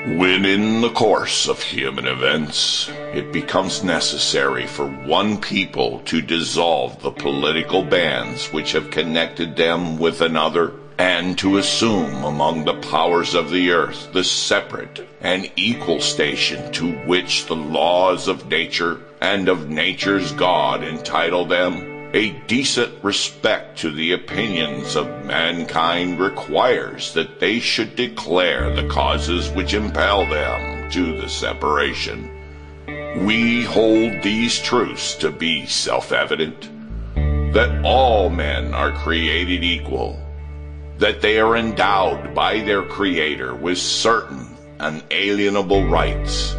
When in the course of human events, it becomes necessary for one people to dissolve the political bands which have connected them with another, and to assume among the powers of the earth the separate and equal station to which the laws of nature and of nature's God entitle them, a decent respect to the opinions of mankind requires that they should declare the causes which impel them to the separation. We hold these truths to be self-evident, that all men are created equal, that they are endowed by their Creator with certain unalienable rights,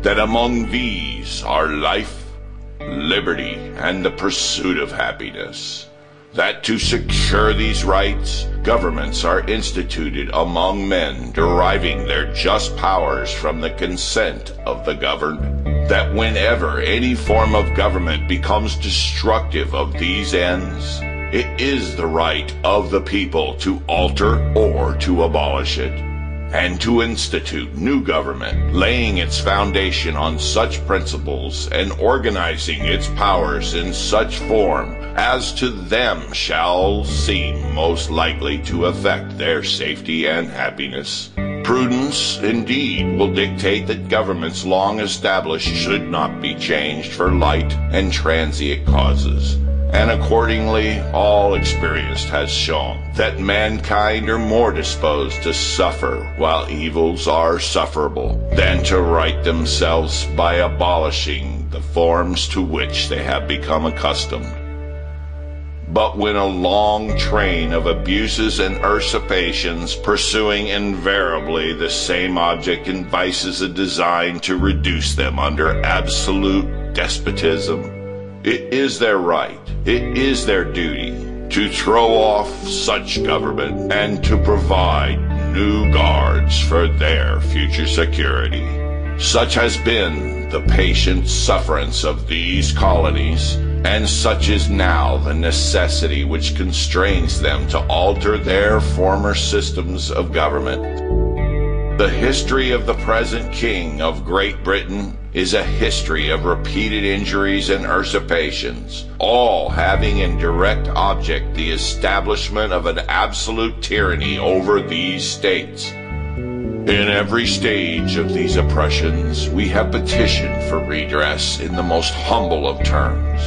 that among these are life, liberty, and the pursuit of happiness, that to secure these rights, governments are instituted among men deriving their just powers from the consent of the governed, that whenever any form of government becomes destructive of these ends, it is the right of the people to alter or to abolish it, and to institute new government, laying its foundation on such principles and organizing its powers in such form as to them shall seem most likely to affect their safety and happiness. Prudence, indeed, will dictate that governments long established should not be changed for light and transient causes. And accordingly, all experience has shown that mankind are more disposed to suffer while evils are sufferable than to right themselves by abolishing the forms to which they have become accustomed. But when a long train of abuses and usurpations pursuing invariably the same object and vices are designed to reduce them under absolute despotism, it is their right, it is their duty to throw off such government and to provide new guards for their future security. Such has been the patient sufferance of these colonies, and such is now the necessity which constrains them to alter their former systems of government. The history of the present King of Great Britain is a history of repeated injuries and usurpations, all having in direct object the establishment of an absolute tyranny over these states. In every stage of these oppressions, we have petitioned for redress in the most humble of terms.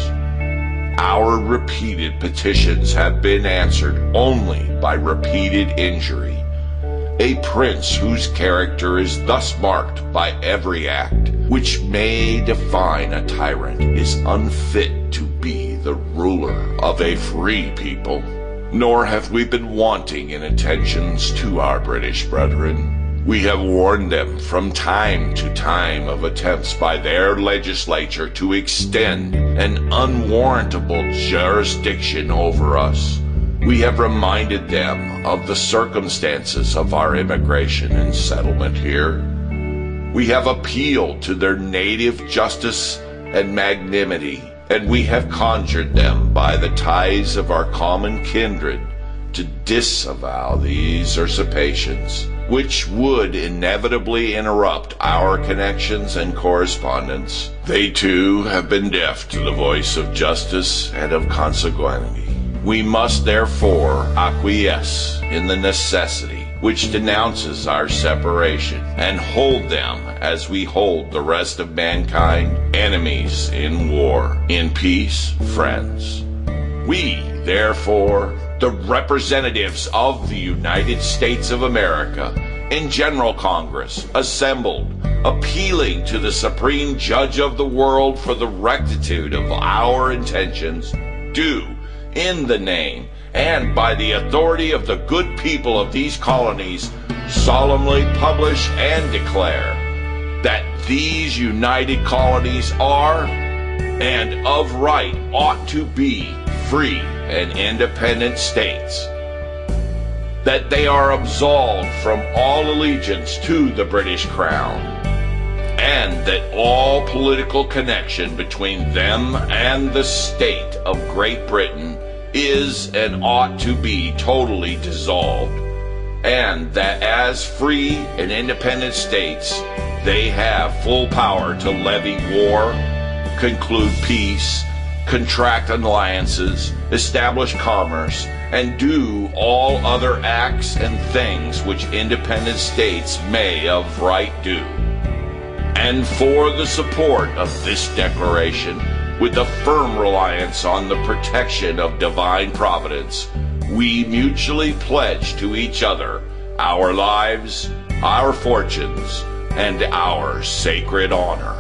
Our repeated petitions have been answered only by repeated injury. A prince whose character is thus marked by every act which may define a tyrant is unfit to be the ruler of a free people. Nor have we been wanting in attentions to our British brethren. We have warned them from time to time of attempts by their legislature to extend an unwarrantable jurisdiction over us. We have reminded them of the circumstances of our immigration and settlement here. We have appealed to their native justice and magnanimity, and we have conjured them by the ties of our common kindred to disavow these usurpations, which would inevitably interrupt our connections and correspondence. They too have been deaf to the voice of justice and of consanguinity. We must therefore acquiesce in the necessity which denounces our separation, and hold them as we hold the rest of mankind, enemies in war, in peace, friends. We, therefore, the representatives of the United States of America, in General Congress, assembled, appealing to the Supreme Judge of the world for the rectitude of our intentions, do, in the name and by the authority of the good people of these colonies, solemnly publish and declare that these united colonies are, and of right ought to be, free and independent states, that they are absolved from all allegiance to the British Crown, and that all political connection between them and the state of Great Britain is and ought to be totally dissolved, and that as free and independent states, they have full power to levy war, conclude peace, contract alliances, establish commerce, and do all other acts and things which independent states may of right do. And for the support of this declaration, with a firm reliance on the protection of divine providence, we mutually pledge to each other our lives, our fortunes, and our sacred honor.